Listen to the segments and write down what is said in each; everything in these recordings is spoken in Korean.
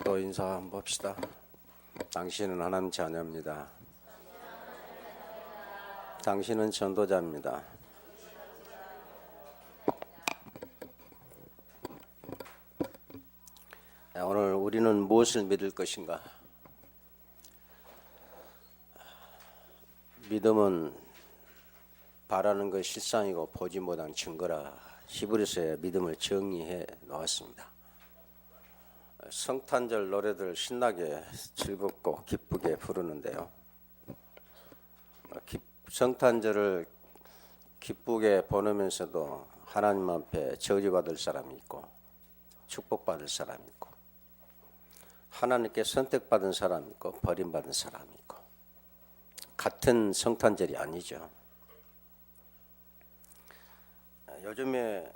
또 인사 한번 봅시다. 당신은 하나님 자녀입니다. 당신은 전도자입니다. 오늘 우리는 무엇을 믿을 것인가? 믿음은 바라는 것 실상이고 보지 못한 증거라. 히브리서에 믿음을 정의해 놓았습니다. 성탄절 노래들 신나게 즐겁고 기쁘게 부르는데요. 성탄절을 기쁘게 보내면서도 하나님 앞에 저주받을 사람이 있고 축복받을 사람이 있고 하나님께 선택받은 사람이 있고 버림받은 사람이 있고 같은 성탄절이 아니죠. 요즘에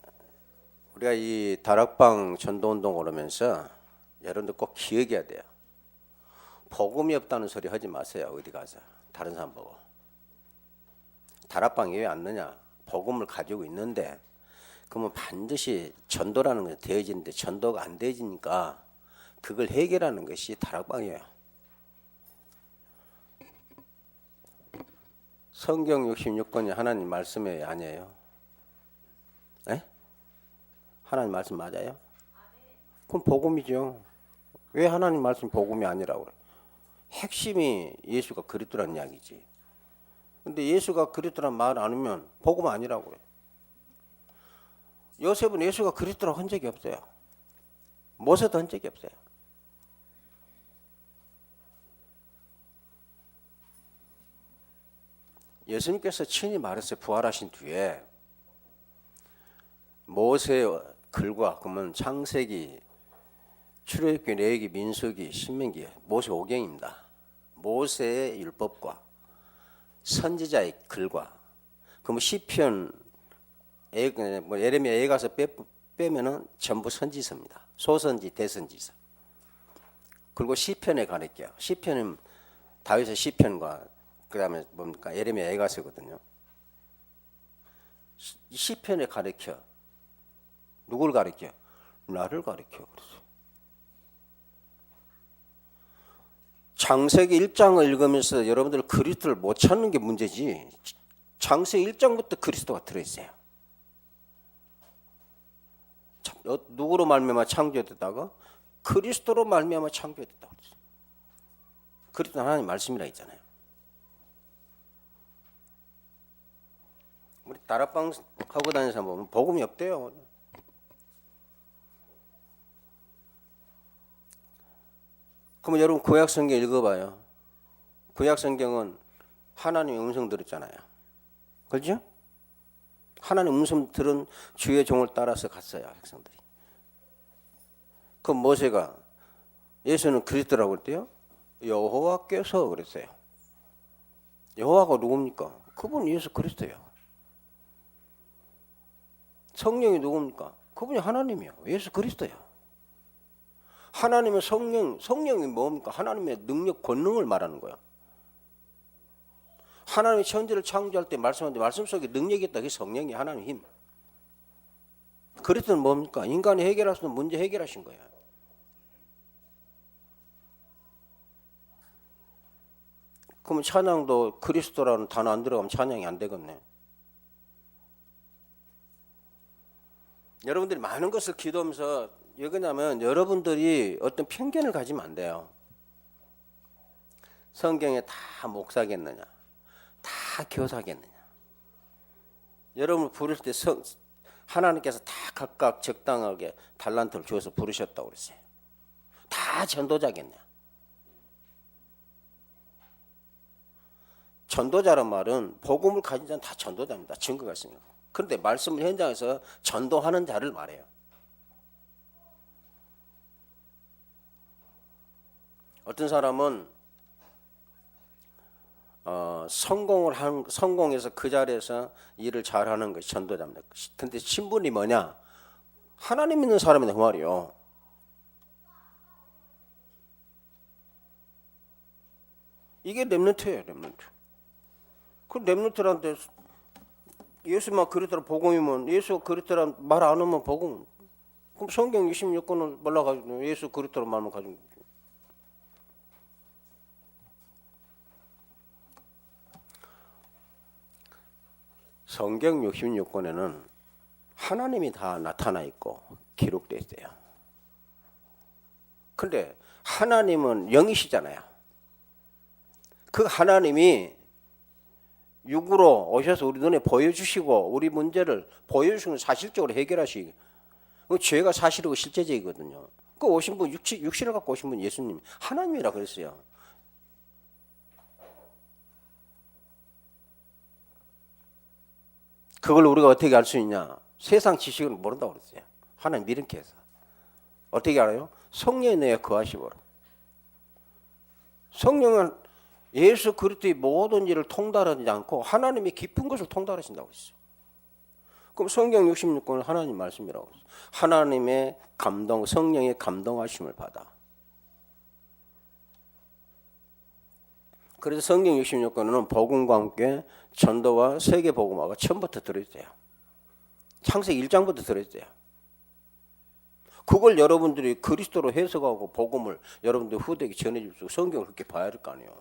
우리가 이 다락방 전도운동 오르면서 여러분들 꼭 기억해야 돼요. 복음이 없다는 소리 하지 마세요. 어디 가서 다른 사람 보고. 다락방에 왜 왔느냐? 복음을 가지고 있는데 그러면 반드시 전도라는 것이 되어지는데 전도가 안 되어지니까 그걸 해결하는 것이 다락방이에요. 성경 66권이 하나님 말씀이 아니에요? 네? 하나님 말씀 맞아요? 그럼 복음이죠. 왜 하나님 말씀 복음이 아니라고 그래? 핵심이 예수가 그리스도라는 이야기지. 근데 예수가 그리스도라는 말 안 하면 복음 아니라고 그래. 요셉은 예수가 그리스도라고 한 적이 없어요. 모세도 한 적이 없어요. 예수님께서 친히 말했어요. 부활하신 뒤에 모세의 글과 그러면 창세기, 출애굽기, 레위기, 민수기, 신명기, 모세 5경입니다. 모세의 율법과 선지자의 글과 그러면 시편, 예레미야 가서 빼면은 전부 선지서입니다. 소선지, 대선지서. 그리고 시편에 가르쳐요. 시편은 다윗의 시편과 그다음에 뭡니까? 예레미야 가서거든요. 시편에 가르쳐. 누굴 가르쳐? 나를 가르쳐. 그랬어요. 창세기 1장을 읽으면서 여러분들 그리스도를 못 찾는 게 문제지. 창세기 1장부터 그리스도가 들어있어요. 누구로 말미암아 창조됐다고? 그리스도로 말미암아 창조됐다고 그랬어요. 그리스도는 하나님 말씀이라 했잖아요. 우리 다락방 하고 다니는 사람 보면 복음이 없대요. 그러면 여러분 구약성경 읽어봐요. 구약성경은 하나님의 음성 들었잖아요. 그렇죠? 하나님 음성 들은 주의 종을 따라서 갔어요. 백성들이. 그럼 모세가 예수는 그리스도라고 그랬대요. 여호와께서 그랬어요. 여호와가 누굽니까? 그분이 예수 그리스도예요. 성령이 누굽니까? 그분이 하나님이요. 예수 그리스도예요. 하나님의 성령이 뭡니까? 하나님의 능력, 권능을 말하는 거야. 하나님이 천지를 창조할 때 말씀하는데 말씀 속에 능력이 있다. 그게 성령이 하나님 힘. 그리스도는 뭡니까? 인간이 해결할 수 있는 문제 해결하신 거야. 그러면 찬양도 그리스도라는 단어 안 들어가면 찬양이 안 되겠네. 여러분들이 많은 것을 기도하면서 왜 그러냐면 여러분들이 어떤 편견을 가지면 안 돼요. 성경에 다 목사겠느냐, 다 교사겠느냐. 여러분 부를 때 하나님께서 다 각각 적당하게 달란트를 주어서 부르셨다고 그랬어요. 다 전도자겠냐. 전도자란 말은 복음을 가진 자는 다 전도자입니다. 증거가 있으니까. 그런데 말씀을 현장에서 전도하는 자를 말해요. 어떤 사람은 성공해서 그 자리에서 일을 잘하는 것이 전도자입니다. 근데 신분이 뭐냐? 하나님 믿는 사람이다 그 말이요. 이게 렘넌트예요, 렘넌트. 그 렘넌트란테 예수만 그리스도라 복음이면 예수 그리스도라 말 안 하면 복음. 그럼 성경 26권을 몰라가지고 예수 그리스도라 말만 가지고 성경 66권에는 하나님이 다 나타나 있고 기록되어 있어요. 근데 하나님은 영이시잖아요. 그 하나님이 육으로 오셔서 우리 눈에 보여주시고 우리 문제를 보여주시는 사실적으로 해결하시고 죄가 사실이고 실제적이거든요. 그 오신 분 육신을 갖고 오신 분 예수님 하나님이라 그랬어요. 그걸 우리가 어떻게 알 수 있냐? 세상 지식을 모른다고 그랬어요. 하나님 이렇게 해서. 어떻게 알아요? 성령이 내에 거하시므로. 성령은 예수 그리스도의 모든 일을 통달하지 않고 하나님의 깊은 것을 통달하신다고 했어요. 그럼 성경 66권은 하나님 말씀이라고 했어요. 하나님의 감동, 성령의 감동하심을 받아. 그래서 성경 66권에는 복음과 함께 전도와 세계 복음화가 처음부터 들어있어요. 창세기 1장부터 들어있어요. 그걸 여러분들이 그리스도로 해석하고 복음을 여러분들 후대에게 전해줄 수 성경을 그렇게 봐야 할 거 아니에요.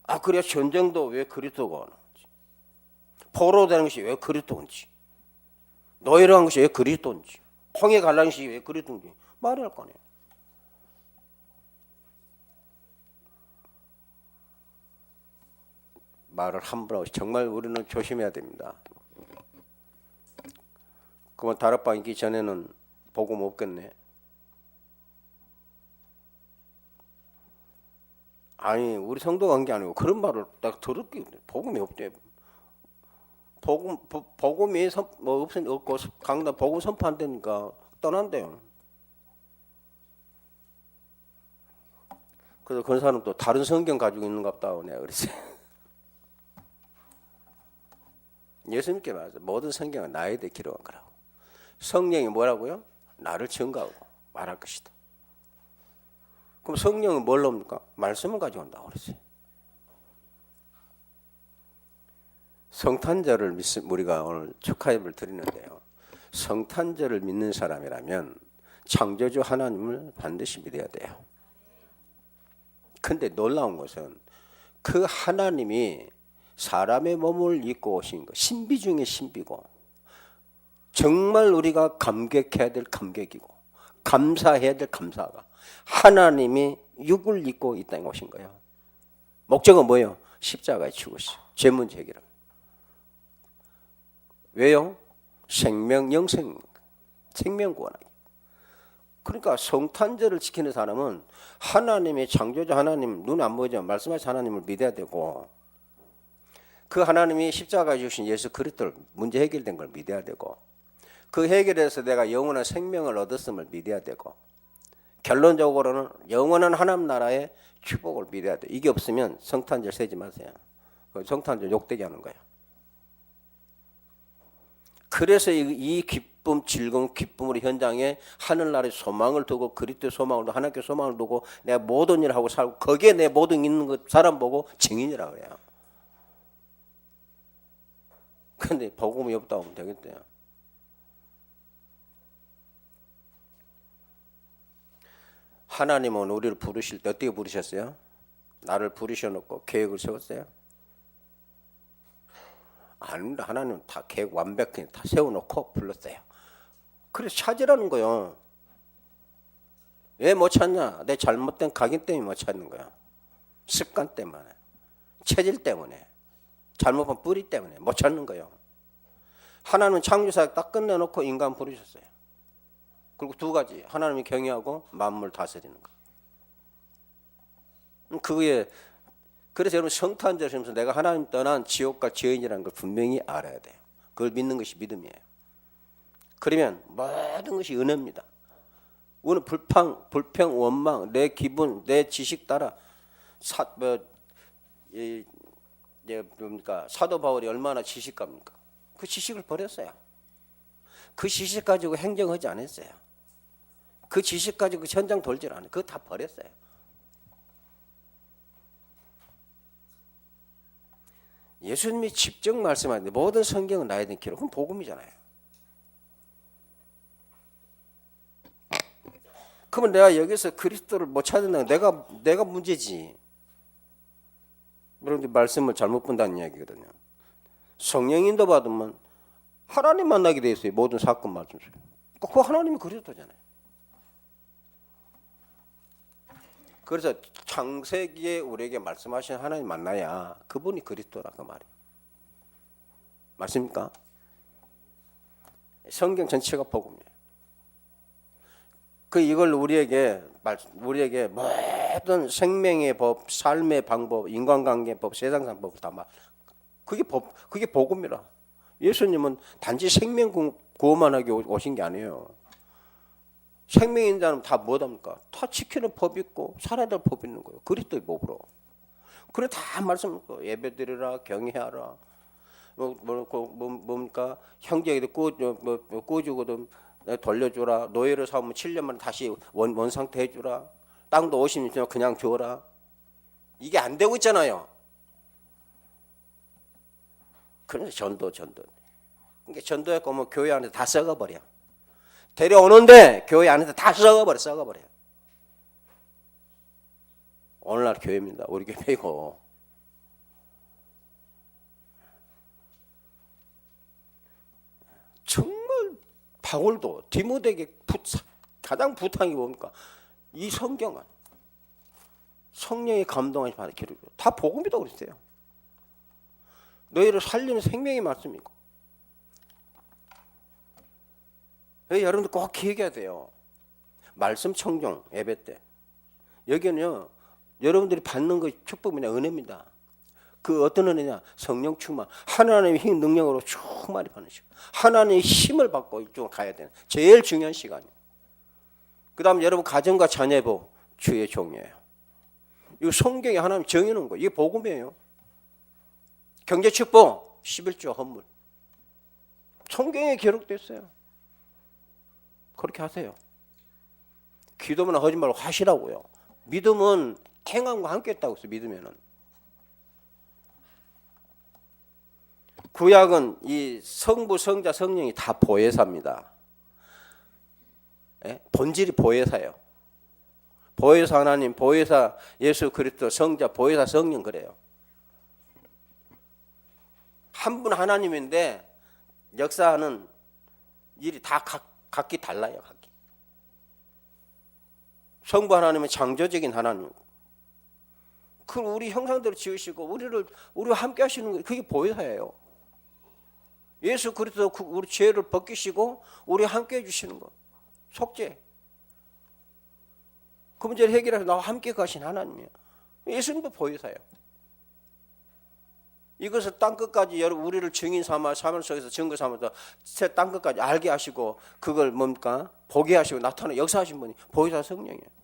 아, 그래야 전쟁도 왜 그리스도가 하는지, 포로되는 것이 왜 그리스도인지, 노예로 한 것이 왜 그리스도인지, 홍해 갈라는 것이 왜 그리스도인지 말해야 할 거 아니에요. 말을 함부로 하고 정말 우리는 조심해야 됩니다. 그러면 다락방 있기 전에는 복음 없겠네. 아니 우리 성도가 한 게 아니고 그런 말을 딱 들었기 복음이 없대. 복음이 뭐 없고 강단 복음 선포 안 되니까 떠난대요. 그래서 그런 사람 또 다른 성경 가지고 있는갑다 내가 그랬어요. 예수님께 말하죠. 모든 성경은 나에 대해 기록한 거라고. 성령이 뭐라고요? 나를 증거하고 말할 것이다. 그럼 성령은 뭘로 옵니까? 말씀을 가지고 온다고 그랬어요. 성탄절을 우리가 오늘 축하 예배를 드리는데요. 성탄절을 믿는 사람이라면 창조주 하나님을 반드시 믿어야 돼요. 근데 놀라운 것은 그 하나님이 사람의 몸을 입고 오신 것, 신비 중에 신비고 정말 우리가 감격해야 될 감격이고 감사해야 될 감사가 하나님이 육을 입고 이 땅에 오신 거예요. 목적은 뭐예요? 십자가에 죽으시오. 죄 문제 해결. 왜요? 생명, 영생, 생명 구원하기. 그러니까 성탄절을 지키는 사람은 하나님의 창조자 하나님, 눈 안 보이지만 말씀하신 하나님을 믿어야 되고 그 하나님이 십자가에 주신 예수 그리스도를 문제 해결된 걸 믿어야 되고 그 해결에서 내가 영원한 생명을 얻었음을 믿어야 되고 결론적으로는 영원한 하나님 나라의 축복을 믿어야 돼. 이게 없으면 성탄절 세지 마세요. 성탄절 욕되게 하는 거예요. 그래서 이 기쁨, 즐거움, 기쁨으로 현장에 하늘나라의 소망을 두고 그리스도의 소망을 두고 하나님께 소망을 두고 내가 모든 일을 하고 살고 거기에 내 모든 있는 것 사람 보고 증인이라고 그래요. 근데 복음이 없다고 하면 되겠대요. 하나님은 우리를 부르실 때 어떻게 부르셨어요? 나를 부르셔놓고 계획을 세웠어요? 아닙니다. 하나님은 다 계획 완벽히 다 세워놓고 불렀어요. 그래서 찾으라는 거예요. 왜 못 찾냐? 내 잘못된 각인 때문에 못 찾는 거야. 습관 때문에, 체질 때문에, 잘못한 뿌리 때문에 못 찾는 거예요. 하나님은 창조사역 딱 끝내놓고 인간 부르셨어요. 그리고 두 가지, 하나님이 경외하고 만물 다스리는 거. 그게 그래서 여러분 성탄절 하면서 내가 하나님 떠난 지옥과 죄인이라는 걸 분명히 알아야 돼요. 그걸 믿는 것이 믿음이에요. 그러면 모든 것이 은혜입니다. 오늘 불평, 원망, 내 기분, 내 지식 따라 사도 바울이 얼마나 지식가입니까? 그 지식을 버렸어요. 그 지식 가지고 행정하지 않았어요. 그 지식 가지고 현장 돌질 않아요. 그거 다 버렸어요. 예수님이 직접 말씀하는데 모든 성경은 나에 대한 기록. 그건 복음이잖아요. 그러면 내가 여기서 그리스도를 못 찾는다면 내가 문제지. 여러분들 말씀을 잘못 본다는 이야기거든요. 성령인도 받으면 하나님 만나게 돼 있어요. 모든 사건 말씀 속에. 그 하나님이 그리스도잖아요. 그래서 창세기에 우리에게 말씀하신 하나님 만나야 그분이 그리스도라 그 말이에요. 맞습니까? 성경 전체가 복음이에요. 이걸 우리에게 모든 생명의 법, 삶의 방법, 인간관계 법, 세상상 법 다 그게 복음이라. 예수님은 단지 생명 구원만 하기 오신 게 아니에요. 생명인 자는 다 뭐답니까? 다 지키는 법이 있고 살아야 될 법이 있는 거예요. 그리스도의 법으로. 그래 다 말씀하고 예배드리라, 경외하라. 뭡니까? 형제에게 꾸주거든 돌려주라. 노예를 사오면 7년 만에 다시 원 상태 해주라. 땅도 50년 지나면 그냥 줘라. 이게 안 되고 있잖아요. 그래서 전도. 그러니까 전도했고 뭐 교회 안에서 다 썩어버려. 데려오는데 교회 안에서 다 썩어버려. 오늘날 교회입니다. 우리 교회고. 정말 바울도 디모데에게 가장 부탁이 뭡니까? 이 성경은 성령의 감동하시 받은 기록이고 다 복음이라고 그랬어요. 너희를 살리는 생명의 말씀이고. 여러분들 꼭 기억해야 돼요. 말씀 청종 예배 때 여기는요 여러분들이 받는 그 축복이냐 은혜입니다. 그 어떤 은혜냐? 성령 충만. 하나님의 힘 능력으로 충만히 받는 시간. 하나님의 힘을 받고 이쪽으로 가야 되는 제일 중요한 시간이에요. 그 다음 여러분 가정과 자녀보 주의 종이에요. 이거 성경에 하나님 정해놓은 거예요. 이게 복음이에요. 경제 축복 11조 헌물. 성경에 기록됐어요. 그렇게 하세요. 기도만 하지 말고 하시라고요. 믿음은 행함과 함께 했다고 했어요. 믿으면은. 구약은 이 성부, 성자, 성령이 다 보혜사입니다. 예? 본질이 보혜사예요. 보혜사 하나님, 보혜사 예수 그리스도, 성자, 보혜사 성령 그래요. 한 분 하나님인데 역사하는 일이 다 각기 달라요. 각기. 성부 하나님은 창조적인 하나님. 그 우리 형상대로 지으시고 우리와 함께 하시는 거 그게 보혜사예요. 예수 그리스도 우리 죄를 벗기시고 우리와 함께 해주시는 거 속죄. 그 문제를 해결해서 나와 함께 가신 하나님이에요. 예수님도 보혜사예요. 이것을 땅끝까지 우리를 증인 삼아 사물 속에서 증거 삼아서 새 땅끝까지 알게 하시고 그걸 뭡니까? 보게 하시고 나타나 역사하신 분이 보혜사 성령이에요.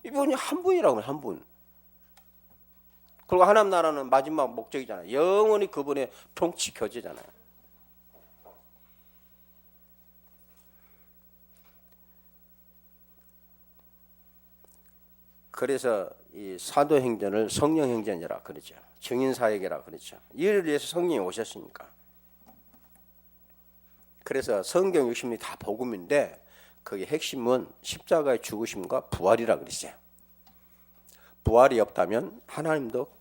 이분이 한 분이라고 해요. 한 분. 그리고 하나님 나라는 마지막 목적이잖아요. 영원히 그분의 통치 교제잖아요. 그래서 이 사도행전을 성령행전이라 그러죠. 증인사역이라 그러죠. 이를 위해서 성령이 오셨으니까. 그래서 성경 60이 다 복음인데 그게 핵심은 십자가의 죽으심과 부활이라 그러죠. 부활이 없다면 하나님도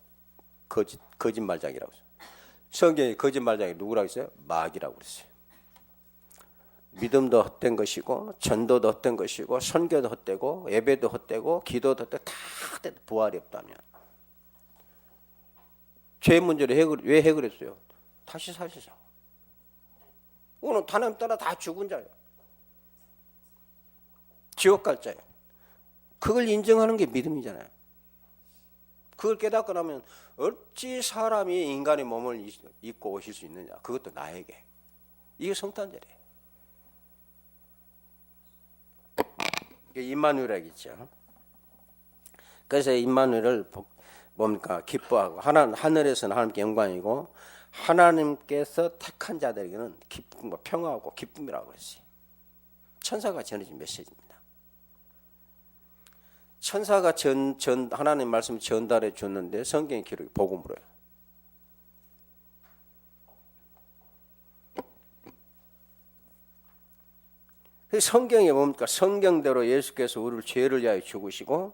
거짓말장이라고 했어요. 성경이 거짓말장이 누구라고 했어요? 마귀라고 그랬어요. 믿음도 헛된 것이고 전도도 헛된 것이고 선교도 헛되고 예배도 헛되고 기도도 헛되고 다 헛되고 부활이 없다면 죄 문제를 왜 해결했어요? 다시 사시자고. 오늘 하나님 따라 다 죽은 자예요. 지옥 갈 자예요. 그걸 인정하는 게 믿음이잖아요. 그걸 깨닫고 나면 어찌 사람이 인간의 몸을 입고 오실 수 있느냐. 그것도 나에게. 이게 성탄절이에요. 임마누엘이라고 있죠. 그래서 임마누엘을 뭡니까? 기뻐하고 하늘에서는 하나님께 영광이고 하나님께서 택한 자들에게는 기쁨과 평화하고 기쁨이라고 그랬어요. 천사가 전해진 메시지입니다. 천사가 하나님 말씀을 전달해 줬는데 성경의 기록이 복음으로요. 성경에 뭡니까? 성경대로 예수께서 우리를 죄를 위하여 죽으시고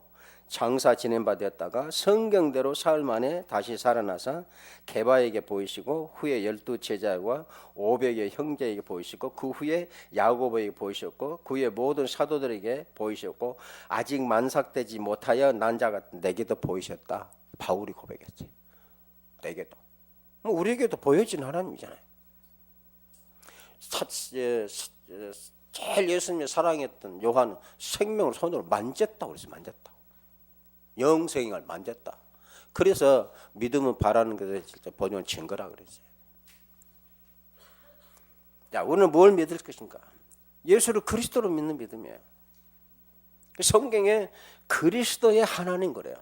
장사 지낸 바 되었다가 성경대로 사흘 만에 다시 살아나서 게바에게 보이시고 후에 12제자와 500여 형제에게 보이시고 그 후에 야고보에게 보이셨고 그 후에 모든 사도들에게 보이셨고 아직 만삭되지 못하여 난 자 같은 내게도 보이셨다. 바울이 고백했지. 내게도. 우리에게도 보여진 하나님이잖아요. 제일 예수님을 사랑했던 요한은 생명을 손으로 만졌다고 그랬어요. 만졌다고. 영생을 만졌다. 그래서 믿음은 바라는 것을 본연 증거라 그랬어요. 자, 우리는 뭘 믿을 것인가? 예수를 그리스도로 믿는 믿음이에요. 성경에 그리스도의 하나님 그래요.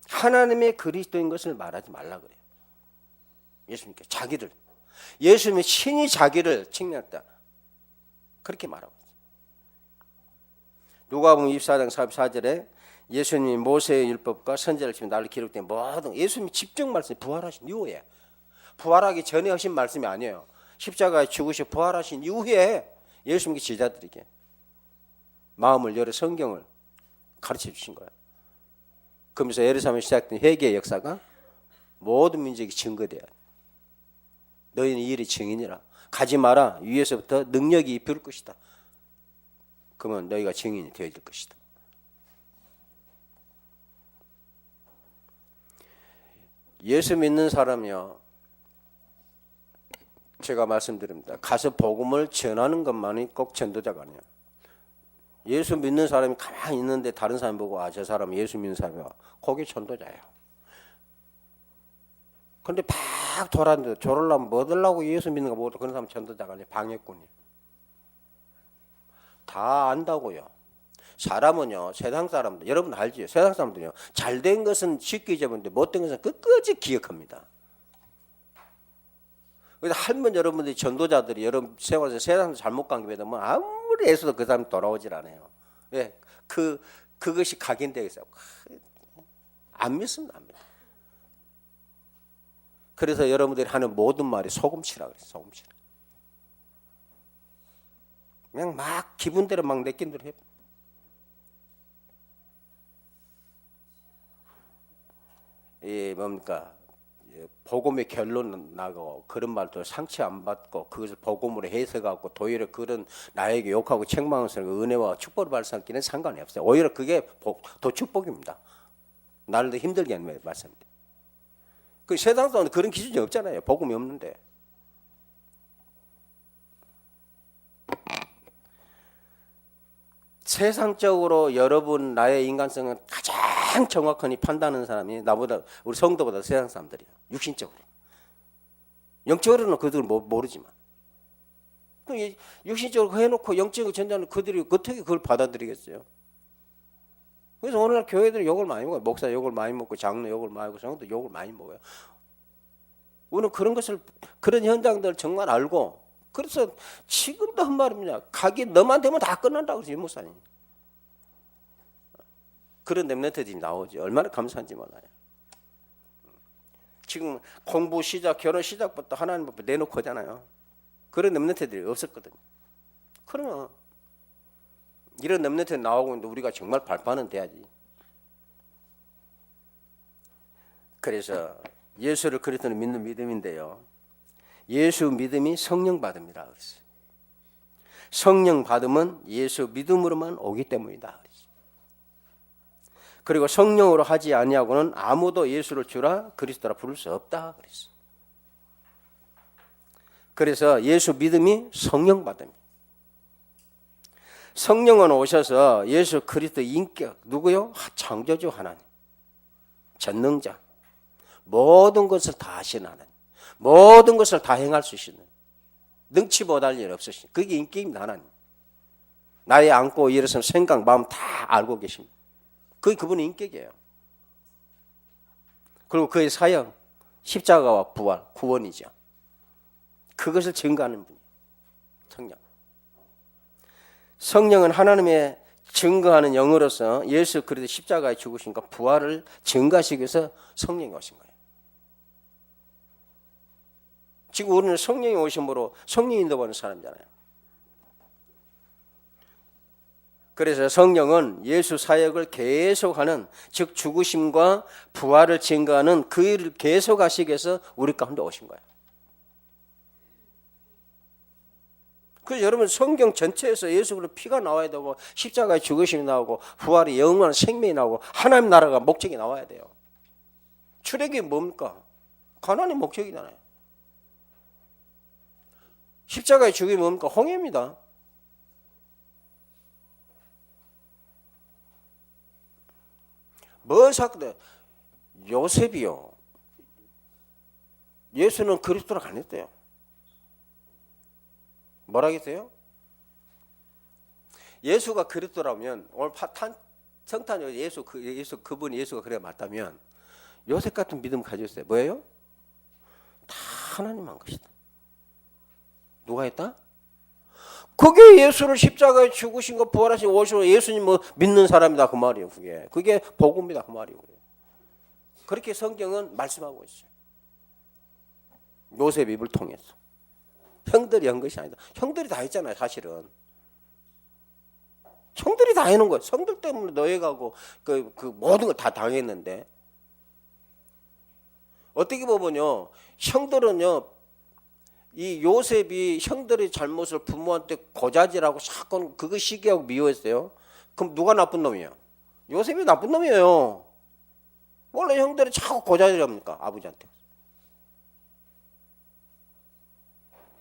하나님의 그리스도인 것을 말하지 말라 그래요. 예수님께 자기를, 예수님이 친히 자기를 칭찬했다. 그렇게 말하고 있어요. 누가복음 24장 44절에 예수님이 모세의 율법과 선지자를 지금 날로 기록된 모든 예수님이 직접 말씀 부활하신 이후에 부활하기 전에 하신 말씀이 아니에요. 십자가에 죽으시고 부활하신 이후에 예수님께 제자들에게 마음을 열어 성경을 가르쳐 주신 거예요. 그러면서 예루살렘에 시작된 회개의 역사가 모든 민족이 증거돼야 돼. 너희는 이 일의 증인이라. 가지 마라. 위에서부터 능력이 입힐 것이다. 그러면 너희가 증인이 되어야 될 것이다. 예수 믿는 사람이요, 제가 말씀드립니다. 가서 복음을 전하는 것만이 꼭 전도자가 아니에요. 예수 믿는 사람이 가만히 있는데 다른 사람 보고 아, 저 사람은 예수 믿는 사람이야. 그게 전도자예요. 근데 막 돌았는데 저러려면 뭐 하려고 예수 믿는가 모르고 그런 사람 전도자가 아니에요. 방해꾼이에요. 다 안다고요. 사람은요, 세상 사람들, 여러분 알죠? 세상 사람들요, 잘된 것은 쉽게 잊어버리는데 못된 것은 끝까지 기억합니다. 그래서 할머니 여러분들이 전도자들이 여러분 생활에서 세상 잘못 관계되면 아무리 애써도 그 사람 돌아오질 않아요. 왜? 그것이 각인되겠어요. 안 믿습니다. 안 믿어요. 그래서 여러분들이 하는 모든 말이 소금치라 그래요. 소금치라. 그냥 막 기분대로 막 내낀 대로 해요. 이 뭡니까? 복음의 결론 나고 그런 말도 상처 안 받고 그것을 복음으로 해석하고 오히려 그런 나에게 욕하고 책망하는 은혜와 축복을 발산하기는 상관이 없어요. 오히려 그게 더 축복입니다. 나를 더 힘들게 하는 말씀입니다. 그 세상 사람은 그런 기준이 없잖아요. 복음이 없는데. 세상적으로 여러분 나의 인간성은 가장 정확하게 판단하는 사람이 나보다 우리 성도보다 세상 사람들이에요. 육신적으로. 영적으로는 그들은 모르지만. 육신적으로 해놓고 영적으로 전자는 그들이 어떻게 그걸 받아들이겠어요? 그래서 오늘날 교회들은 욕을 많이 먹어요. 목사 욕을 많이 먹고 장로 욕을 많이 먹고 성도 욕을 많이 먹어요. 우리는 그런 현장들을 정말 알고 그래서 지금도 한 말입니다. 가기 너만 되면 다 끝난다고 그러지 목사님. 그런 렘넌트들이 나오지. 얼마나 감사한지 몰라요. 지금 공부 시작, 결혼 시작부터 하나님 앞에 내놓고 하잖아요. 그런 렘넌트들이 없었거든요. 그러면 이런 렘넌트 나오고 있는데 우리가 정말 발판은 돼야지. 그래서 예수를 그리스도를 믿는 믿음인데요. 예수 믿음이 성령 받음이라 그랬어요. 성령 받음은 예수 믿음으로만 오기 때문이다 그랬어요. 그리고 성령으로 하지 아니하고는 아무도 예수를 주라 그리스도라 부를 수 없다 그랬어요. 그래서 예수 믿음이 성령 받음이에요. 성령은 오셔서 예수 그리스도 인격 누구요? 창조주 하나님, 전능자, 모든 것을 다 하신 하나님, 모든 것을 다 행할 수 있는 능치 못할 일 없으신 그게 인격입니다. 하나님. 나의 안고 일어선 생각 마음 다 알고 계십니다. 그게 그분의 인격이에요. 그리고 그의 사역 십자가와 부활 구원이죠. 그것을 증거하는 분이에요. 성령. 성령은 하나님의 증거하는 영으로서 예수 그리스도 십자가에 죽으신 것 부활을 증거하시기 위해서 성령이 오신 거예요. 지금 우리는 성령이 오심으로 성령 인도받는 사람이잖아요. 그래서 성령은 예수 사역을 계속하는, 즉 죽으심과 부활을 증거하는 그 일을 계속하시기 위해서 우리 가운데 오신 거예요. 그래서 여러분 성경 전체에서 예수 그리스도의 피가 나와야 되고 십자가의 죽으심이 나오고 부활의 영원한 생명이 나오고 하나님 나라가 목적이 나와야 돼요. 출애굽이 뭡니까? 가나안이 목적이잖아요. 십자가의 죽음이 뭡니까? 홍해입니다. 뭐 사건데 요셉이요. 예수는 그리스도라고 안 했대요. 뭐라겠어요? 예수가 그리스도라면 오늘 성탄 예수 그분이 예수가 그래 맞다면 요셉 같은 믿음 가졌어요. 뭐예요? 다 하나님 한 것이다. 누가 했다? 그게 예수를 십자가에 죽으신 거 부활하신 오시고 예수님 뭐 믿는 사람이다 그 말이에요. 그게 복음이다 그 말이에요. 그렇게 성경은 말씀하고 있어요. 요셉 입을 통해서. 형들이 한 것이 아니다. 형들이 다 했잖아요, 사실은. 형들이 다 해놓은 거예요. 성들 때문에 너희가고 그 모든 걸 다 당했는데. 어떻게 보면요, 형들은요, 이 요셉이 형들의 잘못을 부모한테 고자질하고 사건 그거 시기하고 미워했어요. 그럼 누가 나쁜 놈이에요? 요셉이 나쁜 놈이에요. 원래 형들이 자꾸 고자질합니까? 아버지한테.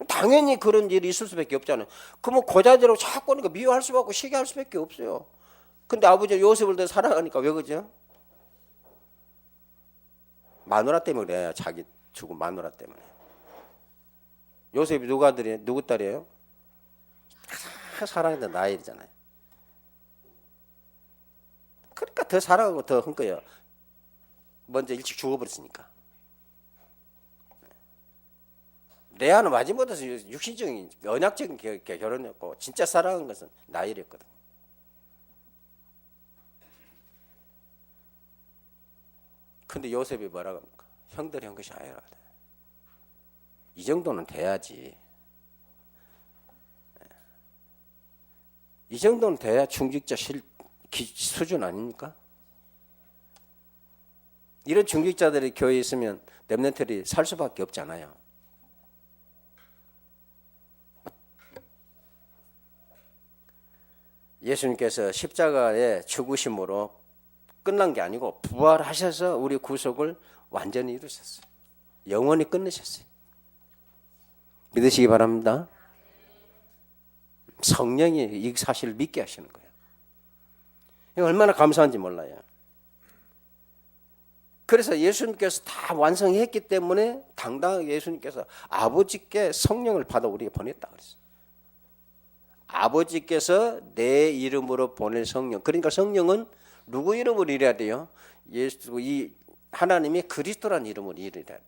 당연히 그런 일이 있을 수밖에 없잖아요. 그러면 고자질하고 자꾸 하니까 미워할 수밖에 없고 시기할 수밖에 없어요. 근데 아버지가 요셉을 더 사랑하니까 왜 그러죠? 마누라 때문에 그래요. 자기 죽은 마누라 때문에. 요셉이 누구 딸이에요? 사랑했던 나엘이잖아요. 그러니까 더 사랑하고 더 한 거예요. 먼저 일찍 죽어버렸으니까. 레아는 마지못해서 육신적인 언약적인 결혼이었고 진짜 사랑한 것은 나엘이었거든. 근데 요셉이 뭐라고 합니까? 형들이 한 것이 아니라 이 정도는 돼야지. 이 정도는 돼야 중직자 수준 아닙니까? 이런 중직자들이 교회에 있으면 렘넌트들이 살 수밖에 없잖아요. 예수님께서 십자가의 죽으심으로 끝난 게 아니고 부활하셔서 우리 구속을 완전히 이루셨어요. 영원히 끝내셨어요. 믿으시기 바랍니다. 성령이 이 사실을 믿게 하시는 거예요. 이거 얼마나 감사한지 몰라요. 그래서 예수님께서 다 완성했기 때문에 당당하게 예수님께서 아버지께 성령을 받아 우리에게 보냈다 그랬어요. 아버지께서 내 이름으로 보낼 성령. 그러니까 성령은 누구 이름으로 일해야 돼요? 예수, 이 하나님이 그리스도라는 이름으로 일해야 돼요.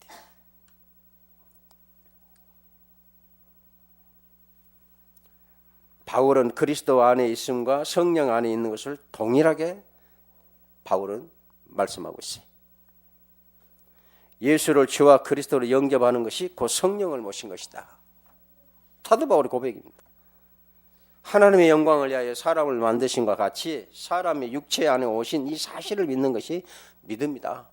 바울은 그리스도 안에 있음과 성령 안에 있는 것을 동일하게 바울은 말씀하고 있어요. 예수를 주와 그리스도로 영접하는 것이 곧 성령을 모신 것이다. 사도 바울의 고백입니다. 하나님의 영광을 위하여 사람을 만드신과 같이 사람의 육체 안에 오신 이 사실을 믿는 것이 믿음이다.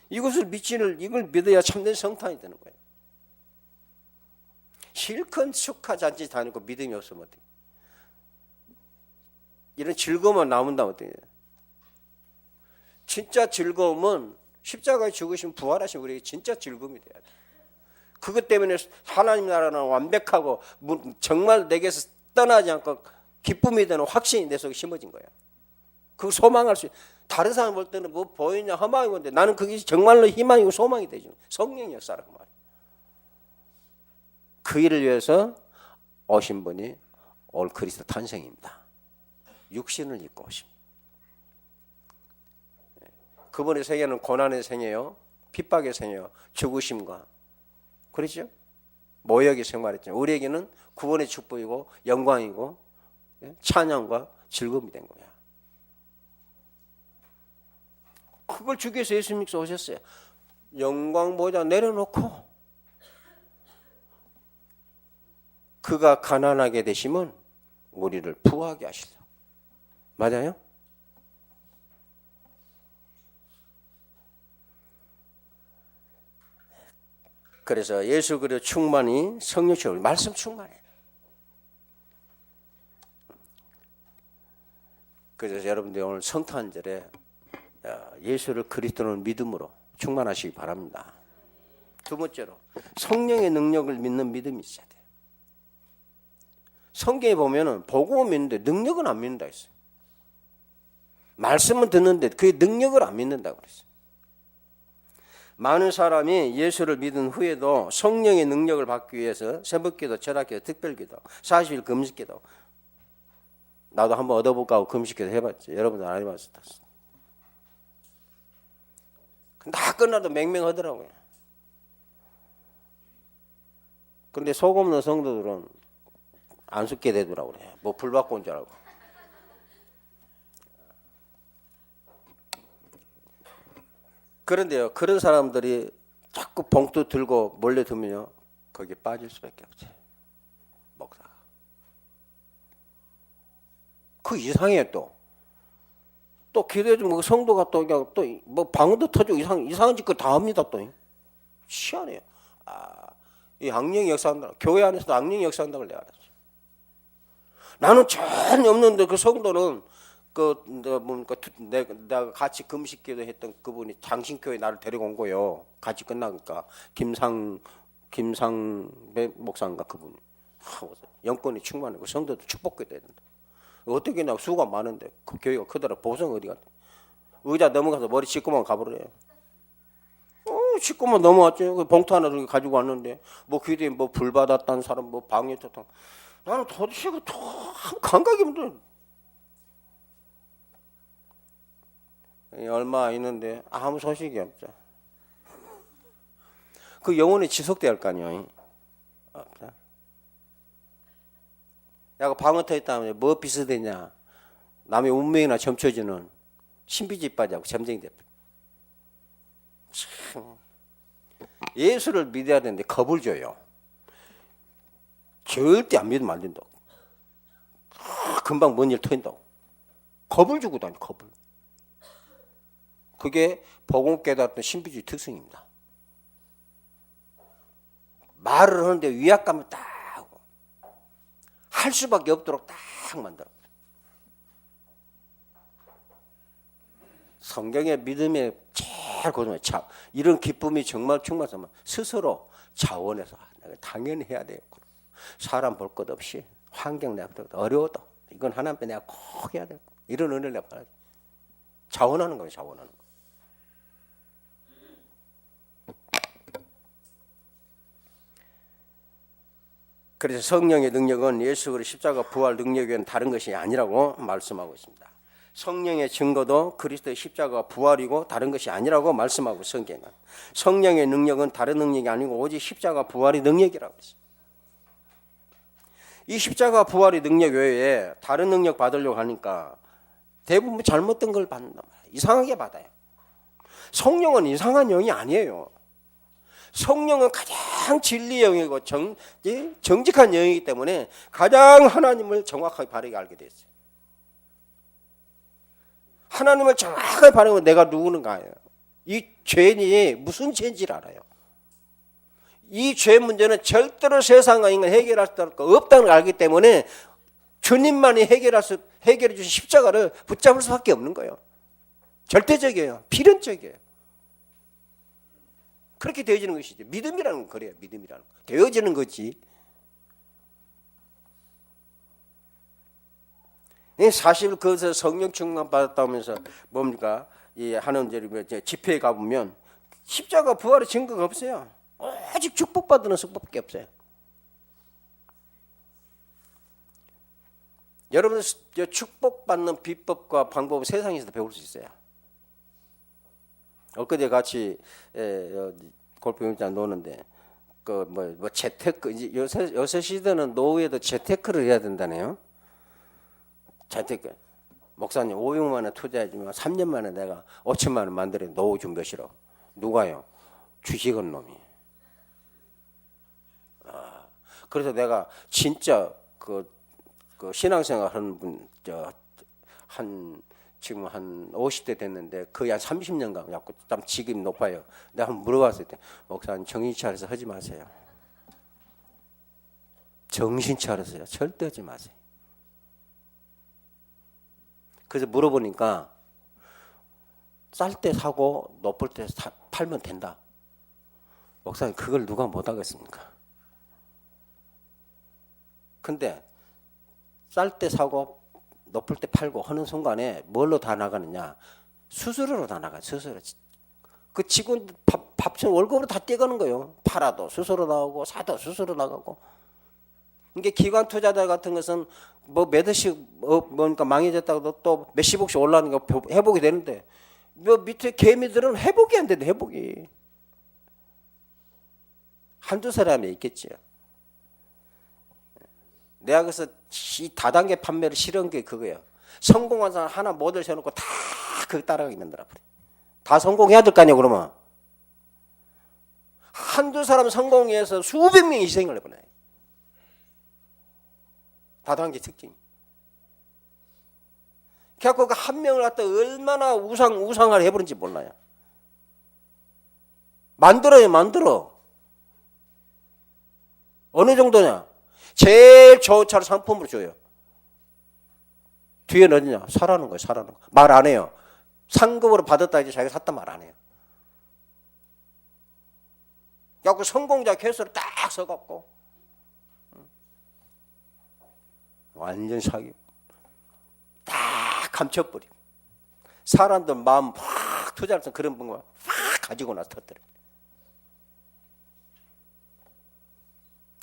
이걸 믿어야 참된 성탄이 되는 거예요. 실컷 축하잔치 다니고 믿음이 없으면 어떡해. 이런 즐거움만 남은다면 어떡해. 진짜 즐거움은 십자가에 죽으신 부활하신 우리에게 진짜 즐거움이 돼야 돼. 그것 때문에 하나님 나라는 완벽하고 정말 내게서 떠나지 않고 기쁨이 되는 확신이 내 속에 심어진 거야. 그 소망할 수 다른 사람 볼 때는 뭐 보이냐 허망이 건데 나는 그게 정말로 희망이고 소망이 되죠. 성령의 역사라고 말이야. 그 일을 위해서 오신 분이 올 그리스도 탄생입니다. 육신을 입고 오십니다. 그분의 생애는 고난의 생애요, 핍박의 생애요, 죽으심과 그렇죠? 모욕의 생활했죠. 우리에게는 구원의 축복이고 영광이고 찬양과 즐거움이 된 거야. 그걸 주기 위해서 예수님께서 오셨어요. 영광 보좌 내려놓고 그가 가난하게 되시면 우리를 부하게 하시려고. 맞아요? 그래서 예수 그리스도 충만이 성령 충만, 말씀 충만이에요. 그래서 여러분들 오늘 성탄절에 예수를 그리스도를 믿음으로 충만하시기 바랍니다. 두 번째로 성령의 능력을 믿는 믿음이 있어야 돼요. 성경에 보면은 복음은 믿는데 능력은 안 믿는다 했어요. 말씀은 듣는데 그 능력을 안 믿는다고 그랬어요. 많은 사람이 예수를 믿은 후에도 성령의 능력을 받기 위해서 새벽기도, 철학기도, 특별기도, 40일 금식기도, 나도 한번 얻어볼까 하고 금식기도 해봤지. 여러분들 안 해봤을 때. 다 끝나도 맹맹하더라고요. 그런데 속 없는 성도들은 안 죽게 되더라고요. 뭐 불 받고 온 줄 알고. 그런데요, 그런 사람들이 자꾸 봉투 들고 몰려들면요, 거기에 빠질 수밖에 없어요. 목사가. 그 이상해요, 또. 또 기도해주면 성도가 또 뭐 방언도 터지고 이상한 짓을 다 합니다, 또. 희한해요. 이 악령이 역사한다. 교회 안에서도 악령이 역사한다고 내가 알았어요. 나는 전혀 없는데 그 성도는 내가 같이 금식기도 했던 그분이 장신교회 나를 데리고 온 거예요. 같이 끝나니까 김상배 목사인가 그분이 영권이 충만하고 성도도 축복해야 된다. 어떻게 나 수가 많은데 그 교회가 크더라. 보성 어디 갔다. 의자 넘어가서 머리 씻고만 가버려요. 씻고만 넘어왔죠. 그 봉투 하나 들고 가지고 왔는데 뭐 기도에 뭐 불 받았다는 사람 뭐 방해 토통. 나는 도대체 그 감각이 없는데 얼마 있는데 아무 소식이 없죠. 그 영혼이 지속돼야 할 거 아니에요. 없죠. 야가 방언 터졌다면 뭐 비슷했냐. 남의 운명이나 점쳐주는 신비집바지하고 점쟁이 대표. 참. 예수를 믿어야 되는데 겁을 줘요. 절대 안 믿으면 안 된다고. 금방 뭔 일 터진다고. 겁을 주고 다니, 겁을. 그게 복음 깨달았던 신비주의 특성입니다. 말을 하는데 위압감을 딱 하고 할 수밖에 없도록 딱 만들어. 성경의 믿음의 제일 고정은 이런 기쁨이 정말 충만하면 스스로 자원해서 내가 당연히 해야 돼요. 사람 볼 것 없이 환경 내가 어려워도 이건 하나님 앞에 내가 꼭 해야 돼요. 이런 은혜를 내가 받아야 돼. 자원하는 거예요. 자원하는 거. 그래서 성령의 능력은 예수 그리스도 십자가 부활 능력에는 다른 것이 아니라고 말씀하고 있습니다. 성령의 증거도 그리스도의 십자가 부활이고 다른 것이 아니라고 말씀하고 성경은. 성령의 능력은 다른 능력이 아니고 오직 십자가 부활의 능력이라고 했습니다. 이 십자가 부활의 능력 외에 다른 능력 받으려고 하니까 대부분 잘못된 걸 받는단 말이에요. 이상하게 받아요. 성령은 이상한 영이 아니에요. 성령은 가장 진리의 영이고 정직한 영이기 때문에 가장 하나님을 정확하게 바르게 알게 됐어요. 하나님을 정확하게 바르면 내가 누구는가예요. 이 죄인이 무슨 죄인지를 알아요. 이 죄 문제는 절대로 세상과 인간 해결할 수 없다는 걸 알기 때문에 주님만이 해결해 주신 십자가를 붙잡을 수밖에 없는 거예요. 절대적이에요. 필연적이에요. 그렇게 되어지는 것이죠. 믿음이라는 건 그래요. 믿음이라는 거. 되어지는 거지. 사실 그것을 성령 충만 받았다면서 뭡니까? 이 하는 집회에 가보면 십자가 부활의 증거가 없어요. 오직 축복받는 수밖에 없어요. 여러분 축복받는 비법과 방법을 세상에서 배울 수 있어요. 엊그제 같이 골프 경기장 노는데 뭐 재테크 이제 요새 시대는 노후에도 재테크를 해야 된다네요. 재테크 목사님 500만 원 투자해주면 3년 만에 내가 5천만 원 만들어 노후 준비하시라고. 누가요? 주식은 놈이. 그래서 내가 진짜 그 신앙생활 하는 분, 지금 한 50대 됐는데 거의 한 30년간 갖고 참 직업이 높아요. 내가 한번 물어봤을 때 목사님 정신 차려서 하지 마세요. 정신 차려서요. 절대 하지 마세요. 그래서 물어보니까 쌀 때 사고 높을 때 팔면 된다. 목사님 그걸 누가 못하겠습니까? 근데 쌀 때 사고 높을 때 팔고 하는 순간에 뭘로 다 나가느냐? 수수료로 다 나가요. 수수료. 그 직원 밥처럼 월급으로 다 떼가는 거예요. 팔아도 수수료 나오고 사도 수수료 나가고. 이게 기관 투자자 같은 것은 뭐 몇 억씩 뭐니까 망해졌다고 또 몇십억씩 올라가는 거 회복이 되는데 뭐 밑에 개미들은 회복이 안 되는데 회복이 한두 사람이 있겠지요. 내가 그래서 이 다단계 판매를 싫은 게 그거예요. 성공한 사람 하나 모델 세워놓고 다 그 따라가게 만들어 버려. 다 성공해야 될 거 아니야 그러면. 한두 사람 성공해서 수백 명이 희생을 해버려요. 다단계 특징. 그래갖고 그 한 명을 갖다 얼마나 우상을 해버린지 몰라요. 만들어. 어느 정도냐? 제일 좋은 차를 상품으로 줘요. 뒤에는 어디냐? 사라는 거예요. 말 안 해요. 상급으로 받았다 이제 자기가 샀단 말 안 해요. 그래갖고 성공자 개수를 딱 써갖고 완전 사기. 다 감춰버리고 사람들 마음 확 투자해서 그런 분과 확 가지고 나서 터뜨려.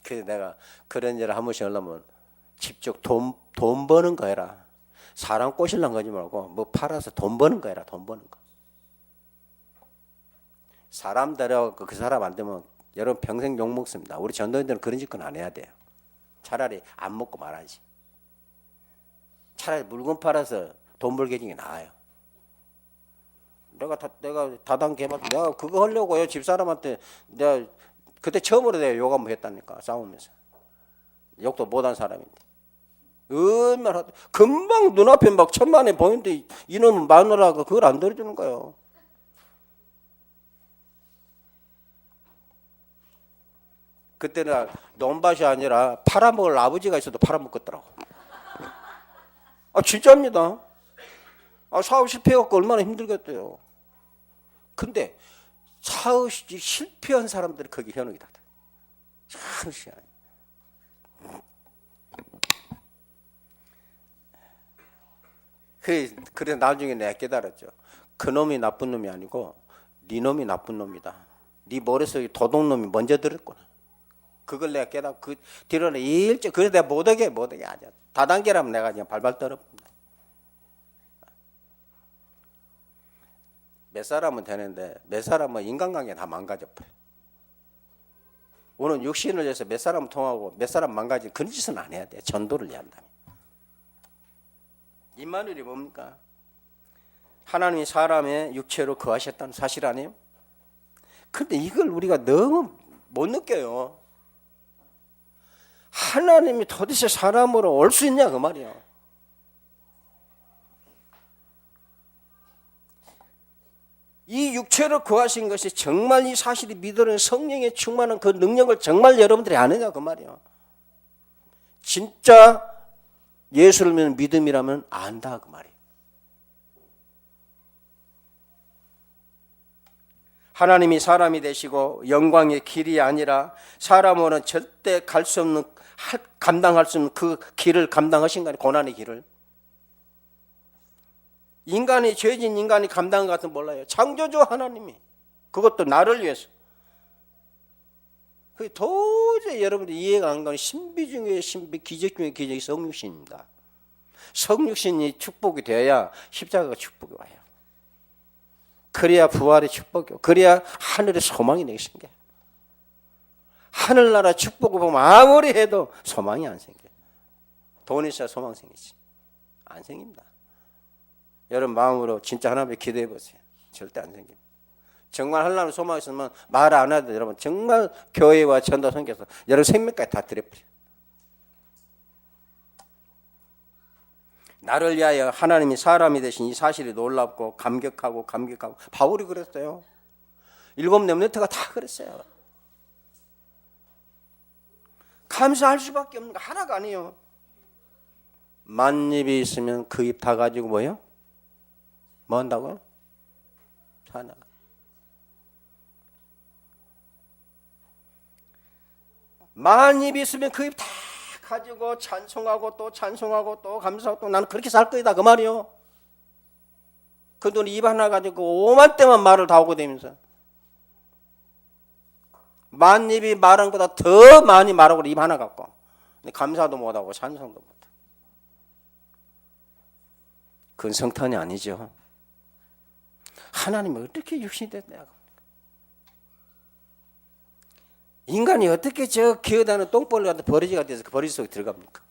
그래서 내가 그런 일을 한 번씩 하려면 직접 돈 버는 거 해라. 사람 꼬실랑 하지 말고 뭐 팔아서 돈 버는 거 해라. 돈 버는 거. 사람 데려가고 그 사람 안 되면 여러분 평생 욕 먹습니다. 우리 전도인들은 그런 짓은 안 해야 돼요. 차라리 안 먹고 말하지. 차라리 물건 팔아서 돈 벌게 해주는 게 나아요. 내가 다단계 해봤 내가 그거 하려고요. 집사람한테 내가 그때 처음으로 내가 욕 한번 했다니까. 싸우면서. 욕도 못한 사람인데. 얼마나 금방 눈앞에 막 1,000만 원 보이는데 이놈은 마누라가 그걸 안 들어주는 거예요. 그때는 논밭이 아니라 팔아먹을 아버지가 있어도 팔아먹겠더라고. 진짜입니다. 사업 실패해갖고 얼마나 힘들겠대요. 근데 사업이 실패한 사람들이 거기 현혹이 다 돼. 참 희한해. 그래 나중에 내가 깨달았죠. 그 놈이 나쁜 놈이 아니고 네 놈이 나쁜 놈이다. 네 머릿속에 도둑놈이 먼저 들었구나. 그걸 내가 깨닫고 그 뒤로는 일찍 그래서 내가 못하게 하자. 다단계라면 내가 그냥 발발 떨어봅니다. 몇 사람은 되는데 몇 사람은 인간관계 다 망가져버려. 오늘 육신을 위해서 몇 사람 통하고 몇 사람 망가진 그런 짓은 안 해야 돼. 전도를 해야 한다면. 임마누엘이 뭡니까? 하나님이 사람의 육체로 거하셨다는 사실 아니에요? 그런데 이걸 우리가 너무 못 느껴요. 하나님이 도대체 사람으로 올 수 있냐 그 말이야. 이 육체로 거하신 것이 정말 이 사실이 믿으는 성령에 충만한 그 능력을 정말 여러분들이 아느냐 그 말이야. 진짜 예수를 믿는 믿음이라면 안다 그 말이에요. 하나님이 사람이 되시고 영광의 길이 아니라 사람으로는 절대 갈 수 없는 감당할 수 없는 그 길을 감당하신 거 아니에요. 고난의 길을. 인간이 죄진 인간이 감당한 것 같은 몰라요. 창조주 하나님이 그것도 나를 위해서. 그게 도저히 여러분들이 이해가 안 가는 신비 중에 신비, 기적 중에 기적이 성육신입니다. 성육신이 축복이 되어야 십자가가 축복이 와요. 그래야 부활의 축복이 오고 그래야 하늘의 소망이 내게 생겨요. 하늘나라 축복을 보면 아무리 해도 소망이 안 생겨요. 돈 있어야 소망 생기지. 안 생깁니다. 여러분 마음으로 진짜 하나님께 기도해 보세요. 절대 안 생깁니다. 정말 하나님 소망이 있으면 말 안 해도 여러분 정말 교회와 전도 선교에서 여러분 생명까지 다 드려버려요. 나를 위하여 하나님이 사람이 되신 이 사실이 놀랍고 감격하고 바울이 그랬어요. 7 렘넌트가 다 그랬어요. 감사할 수밖에 없는 거 하나가 아니에요. 만입이 있으면 그 입 다 가지고 뭐요? 뭐 한다고요? 사나. 만입이 있으면 그 입 다 가지고 찬송하고 또 찬송하고 또 감사하고 또 나는 그렇게 살 거이다 그 말이요. 그 돈 입 하나 가지고 5만 대만 말을 다 오고 다니면서 만입이 말한 것보다 더 많이 말하고 입 하나 갖고 감사도 못하고 찬송도 못하고. 그건 성탄이 아니죠. 하나님이 어떻게 육신이 됐냐. 인간이 어떻게 저 기어다니는 똥벌레 같은 버러지가 돼서 그 버러지 속에 들어갑니까?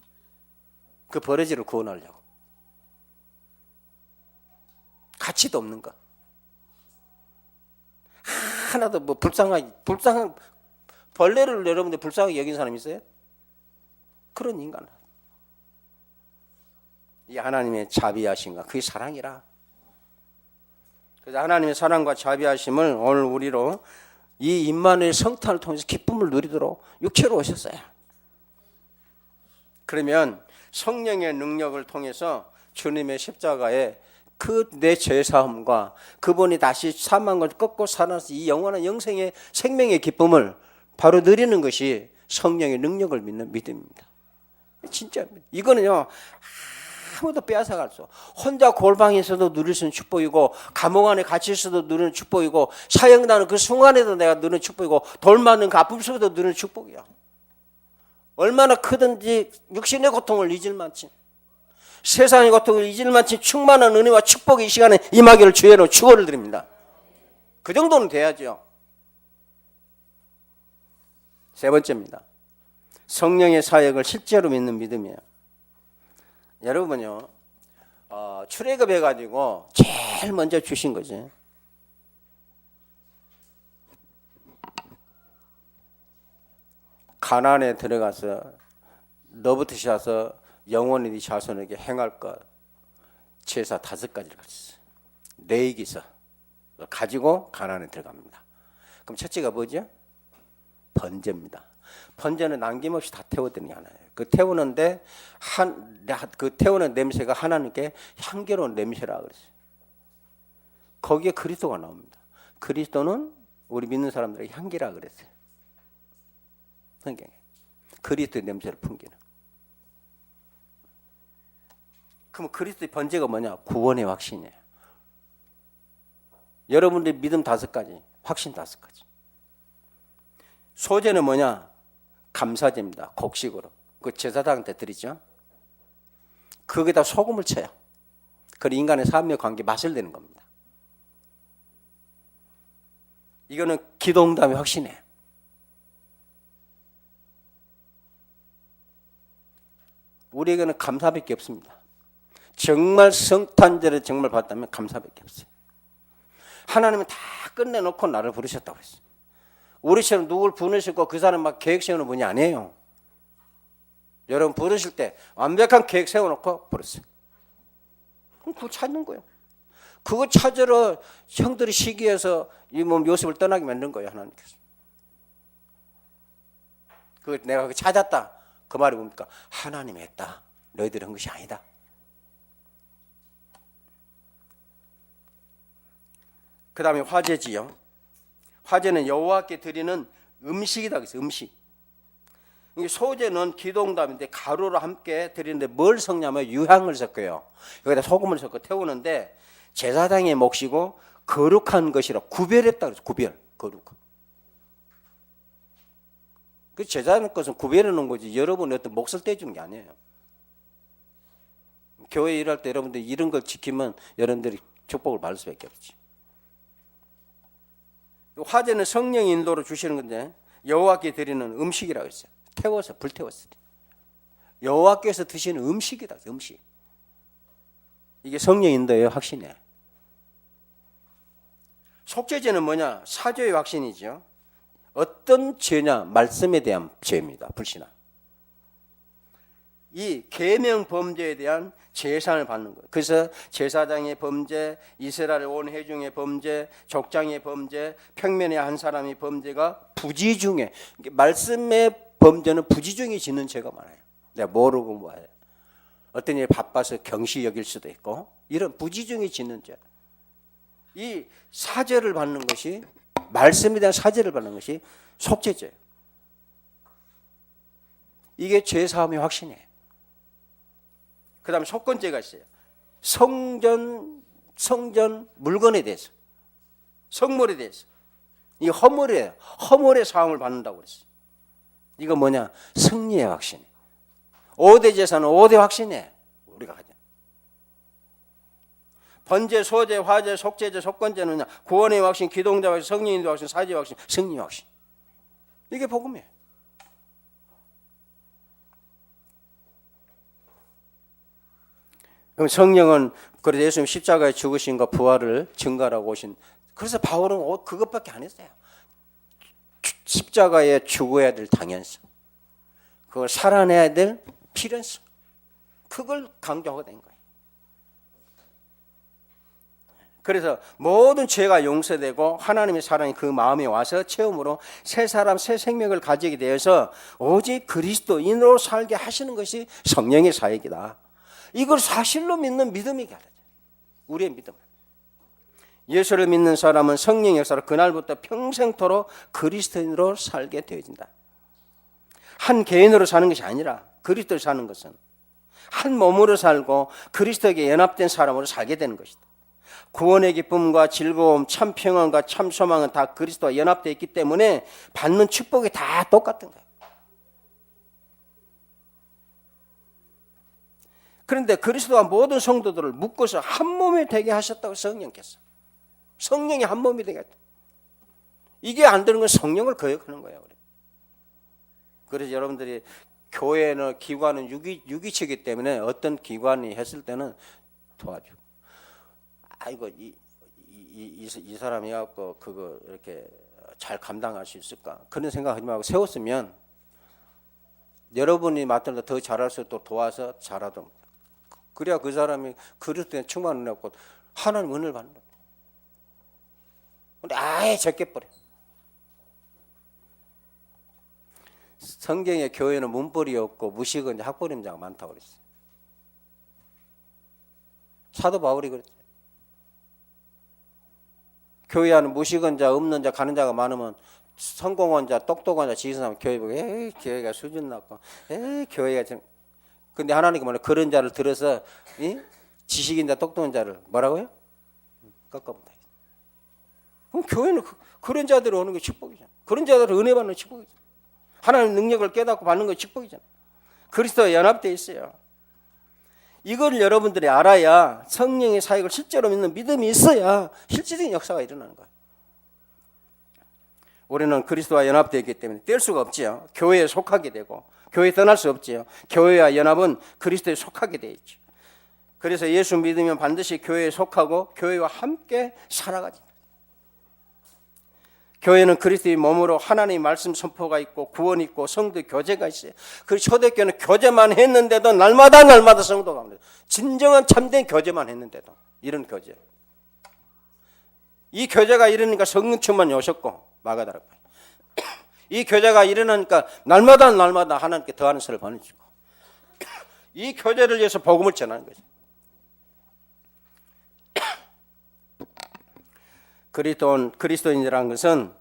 그 버러지를 구원하려고. 가치도 없는 거. 하나도 뭐 불쌍한 벌레를 여러분들 불쌍하게 여긴 사람 있어요? 그런 인간. 이 하나님의 자비하심과 그게 사랑이라. 그래서 하나님의 사랑과 자비하심을 오늘 우리로 이 임마누엘 성탄을 통해서 기쁨을 누리도록 육체로 오셨어요. 그러면 성령의 능력을 통해서 주님의 십자가에 그 내 죄사함과 그분이 다시 사망을 꺾고 살아나서 이 영원한 영생의 생명의 기쁨을 바로 누리는 것이 성령의 능력을 믿는 믿음입니다. 진짜 이거는요 아무도 빼앗아갈 수 없어. 혼자 골방에서도 누릴 수 있는 축복이고 감옥 안에 갇혀 있어도 누리는 축복이고 사형당하는 그 순간에도 내가 누리는 축복이고 돌 맞는 그 아픔 속에도 누리는 축복이야. 얼마나 크든지 육신의 고통을 잊을 만치 세상의 고통을 잊을 만치 충만한 은혜와 축복이 이 시간에 임하기를 주의로 축원을 드립니다. 그 정도는 돼야죠. 세 번째입니다. 성령의 사역을 실제로 믿는 믿음이에요. 여러분요, 출애굽해가지고 제일 먼저 주신 거지. 가나안에 들어가서 너부터 시작해서 영원히 네 자손에게 행할 것 제사 5가지를 가르쳤어요. 레위기서 가지고 가나안에 들어갑니다. 그럼 첫째가 뭐죠? 번제입니다. 번제는 남김없이 다 태워드는 게 하나예요. 그 태우는데 그 태우는 냄새가 하나님께 향기로운 냄새라 그랬어요. 거기에 그리스도가 나옵니다. 그리스도는 우리 믿는 사람들에게 향기라 그랬어요. 성경에 그리스도의 냄새를 풍기는. 그럼 그리스도의 번제가 뭐냐? 구원의 확신이에요. 여러분들의 믿음 5가지, 확신 5가지. 소제는 뭐냐? 감사제입니다. 곡식으로. 그 제사장한테 드리죠. 거기다 소금을 쳐요. 그리고 인간의 사람의 관계 맛을 내는 겁니다. 이거는 기도응답의 확신이에요. 우리에게는 감사밖에 없습니다. 정말 성탄절을 정말 봤다면 감사밖에 없어요. 하나님은 다 끝내놓고 나를 부르셨다고 했어요. 우리처럼 누굴 부르시고 그 사람 막 계획 세우는 분이 아니에요. 여러분 부르실 때 완벽한 계획 세워놓고 부르세요. 그럼 그거 찾는 거예요. 그거 찾으러 형들이 시기해서 이 몸 요셉을 떠나게 만든 거예요. 하나님께서. 그 내가 찾았다. 그 말이 뭡니까? 하나님이 했다. 너희들이 한 것이 아니다. 그 다음에 화제지요. 화제는 여호와께 드리는 음식이다. 그래서 음식. 소제는 기도응답인데 가루로 함께 드리는데 뭘 섞냐면 유향을 섞어요. 여기다 소금을 섞어 태우는데 제사장의 몫이고 거룩한 것이라 구별했다 그래서 구별, 거룩. 그 제사장 것은 구별해 놓은 거지 여러분의 어떤 몫을 떼준 게 아니에요. 교회 일할 때 여러분들 이런 걸 지키면 여러분들이 축복을 받을 수밖에 없지. 화제는 성령 인도로 주시는 건데 여호와께 드리는 음식이라고 했어요. 태워서 불태웠어요. 여호와께서 드시는 음식이다. 음식. 이게 성령 인도예요. 확신이에요. 속죄제는 뭐냐? 사죄의 확신이죠. 어떤 죄냐? 말씀에 대한 죄입니다. 불신앙. 이 계명 범죄에 대한 재산을 받는 거예요. 그래서 제사장의 범죄, 이스라엘 온 회중의 범죄, 족장의 범죄, 평면의 한 사람의 범죄가 부지중에, 말씀의 범죄는 부지중에 짓는 죄가 많아요. 내가 모르고 뭐예요. 어떤 일이 바빠서 경시 여길 수도 있고, 이런 부지중에 짓는 죄. 이 사죄를 받는 것이, 말씀에 대한 사죄를 받는 것이 속죄죄예요. 이게 죄사함의 확신이에요. 그 다음에 속건죄가 있어요. 성전 물건에 대해서, 성물에 대해서, 이 허물의 사함을 받는다고 그랬어요. 이거 뭐냐? 승리의 확신. 5대 제사는 5대 확신이에요. 우리가 하자. 번제, 소제, 화제, 속죄제, 속건제는 구원의 확신, 기동자 확신, 성령인도 확신, 사죄 확신, 승리 확신. 이게 복음이에요. 그럼 성령은 그래서 예수님 십자가에 죽으신과 부활을 증거하고 오신. 그래서 바울은 그것밖에 안 했어요. 십자가에 죽어야 될 당연성, 그걸 살아내야 될 필연성, 그걸 강조하고 된 거예요. 그래서 모든 죄가 용서되고 하나님의 사랑이 그 마음에 와서 체험으로 새 사람, 새 생명을 가지게 되어서 오직 그리스도인으로 살게 하시는 것이 성령의 사역이다. 이걸 사실로 믿는 믿음이 가르쳐요. 우리의 믿음. 예수를 믿는 사람은 성령의 역사로 그날부터 평생토록 그리스도인으로 살게 되어진다. 한 개인으로 사는 것이 아니라 그리스도로 사는 것은 한 몸으로 살고 그리스도에게 연합된 사람으로 살게 되는 것이다. 구원의 기쁨과 즐거움, 참 평안과 참 소망은 다 그리스도와 연합되어 있기 때문에 받는 축복이 다 똑같은 거예요. 그런데 그리스도와 모든 성도들을 묶어서 한 몸이 되게 하셨다고 성령께서. 성령이 한 몸이 되게 했다. 이게 안 되는 건 성령을 거역하는 거예요. 그래서 여러분들이 교회는 기관은 유기체이기 때문에 어떤 기관이 했을 때는 도와주고, 아이고 이 사람이 갖고 그거 이렇게 잘 감당할 수 있을까? 그런 생각하지 말고 세웠으면 여러분이 맡을 때 더 잘할 수 있도록 도와서 잘하도록. 그래야 그 사람이 그리스도에 충만을 했고 하나님 은혜를 받는 거예요. 근데 아예 제껴버려. 성경의 교회는 문벌이 없고 무식은 학벌임자가 많다고 그랬어요. 사도 바울이 그랬죠. 교회 안에 무식은 자, 없는 자, 가는 자가 많으면 성공한 자, 똑똑한 자, 지식한 사람 교회 보고 에이 교회가 수준 낮고 에이 교회가 좀. 근데 하나님께 뭐냐, 그런 자를 들어서 지식인 자, 똑똑한 자를 뭐라고요? 꺾어본다. 그럼 교회는 그런 자들이 오는 게 축복이잖아. 그런 자들을 은혜 받는 축복이잖아. 하나님 능력을 깨닫고 받는 게 축복이잖아. 그리스도와 연합되어 있어요. 이걸 여러분들이 알아야 성령의 사역을 실제로 믿는 믿음이 있어야 실질적인 역사가 일어나는 거예요. 우리는 그리스도와 연합되어 있기 때문에 뗄 수가 없지요. 교회에 속하게 되고 교회에 떠날 수 없지요. 교회와 연합은 그리스도에 속하게 되어 있죠. 그래서 예수 믿으면 반드시 교회에 속하고 교회와 함께 살아가지. 교회는 그리스도의 몸으로 하나님의 말씀 선포가 있고 구원이 있고 성도 교제가 있어요. 그 초대교회는 교제만 했는데도 날마다 성도가 옵니다. 진정한 참된 교제만 했는데도 이런 교제. 이 교제가 이러니까 성령 충만이 오셨고 마가다락방. 이 교제가 일어나니까 날마다 하나님께 더하는 선을 보내주고 이 교제를 위해서 복음을 전하는 거죠. 그리스도인이라는 것은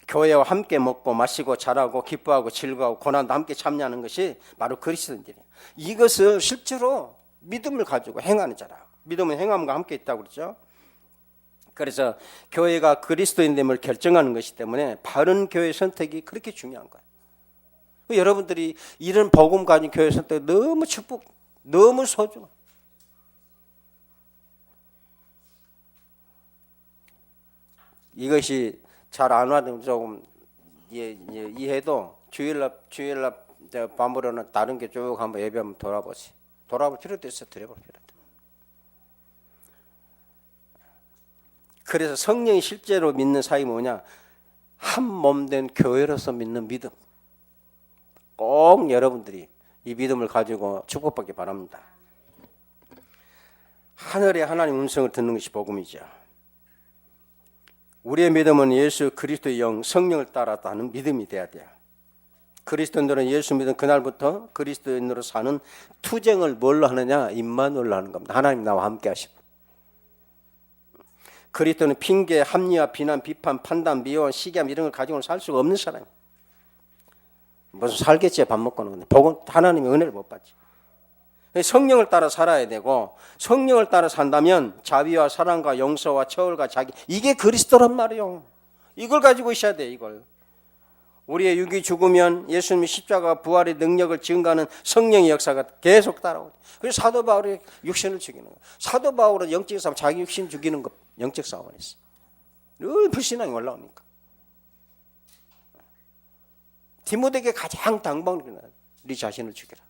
교회와 함께 먹고 마시고 자라고 기뻐하고 즐거워하고 고난도 함께 참여하는 것이 바로 그리스도인들이에요. 이것을 실제로 믿음을 가지고 행하는 자라. 믿음은 행함과 함께 있다고 그러죠. 그래서 교회가 그리스도인됨을 결정하는 것이기 때문에 바른 교회 선택이 그렇게 중요한 거예요. 여러분들이 이런 복음 가진 교회 선택 너무 축복, 너무 소중해요. 이것이 잘 안 와도 조금 이해도 주일날 밤으로는 다른 게 쭉 한번 예배 한번 돌아보세요. 돌아볼 필요도 있어. 드려볼 필요도. 그래서 성령이 실제로 믿는 사역이 뭐냐? 한 몸 된 교회로서 믿는 믿음. 꼭 여러분들이 이 믿음을 가지고 축복받기 바랍니다. 하늘에 하나님 음성을 듣는 것이 복음이죠. 우리의 믿음은 예수 그리스도의 영 성령을 따랐다는 믿음이 돼야 돼요. 그리스도인들은 예수 믿은 그날부터 그리스도인으로 사는 투쟁을 뭘로 하느냐? 임마누엘로 하는 겁니다. 하나님 나와 함께 하시고. 그리스도는 핑계, 합리화, 비난, 비판, 판단, 미워함, 시기함 이런 걸 가지고는 살 수가 없는 사람이에요. 무슨 살겠지 밥 먹고는. 복음 하나님의 은혜를 못 받지. 성령을 따라 살아야 되고 성령을 따라 산다면 자비와 사랑과 용서와 처울과 자기 이게 그리스도란 말이에요. 이걸 가지고 있어야 돼. 이걸. 우리의 육이 죽으면 예수님의 십자가 부활의 능력을 증가하는 성령의 역사가 계속 따라오죠. 그래서 사도 바울이 육신을 죽이는 거예요. 사도 바울은 영적 싸움 자기 육신 죽이는 것 영적 싸움을 했어요. 늘 불신앙이 올라오니까. 디모데에게 가장 당방은 네 자신을 죽여라.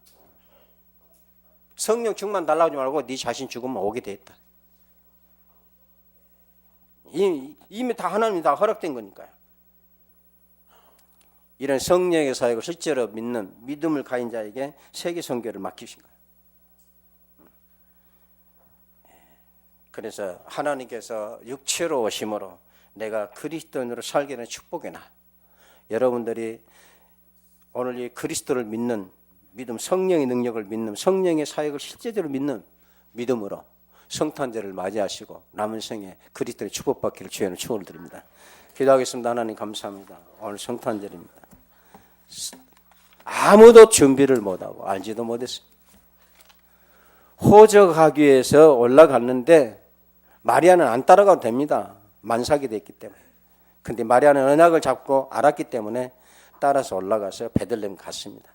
성령 충만 달라고 하지 말고 네 자신 죽으면 오게 돼 있다. 이미 다 하나님이 다 허락된 거니까요. 이런 성령의 사역을 실제로 믿는 믿음을 가진 자에게 세계 선교를 맡기신 거예요. 그래서 하나님께서 육체로 오심으로 내가 그리스도인으로 살게 된 축복이나 여러분들이 오늘 이 그리스도를 믿는 믿음, 성령의 능력을 믿는 성령의 사역을 실제적으로 믿는 믿음으로 성탄절을 맞이하시고 남은 생에 그리스도의 축복받기를 주의 축원을 드립니다. 기도하겠습니다. 하나님 감사합니다. 오늘 성탄절입니다. 아무도 준비를 못하고 알지도 못했습니다. 호적하기 위해서 올라갔는데 마리아는 안 따라가도 됩니다. 만삭이 됐기 때문에. 근데 마리아는 언약을 잡고 알았기 때문에 따라서 올라가서 베들레헴 갔습니다.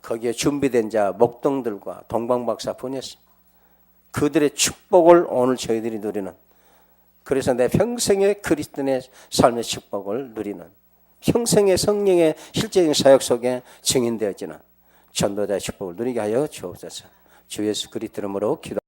거기에 준비된 자 목동들과 동방박사 보냈습니다. 그들의 축복을 오늘 저희들이 누리는, 그래서 내 평생의 그리스도인의 삶의 축복을 누리는, 평생의 성령의 실제적인 사역 속에 증인되어지는 전도자의 축복을 누리게 하여 주옵소서. 주 예수 그리스도 이름으로 기도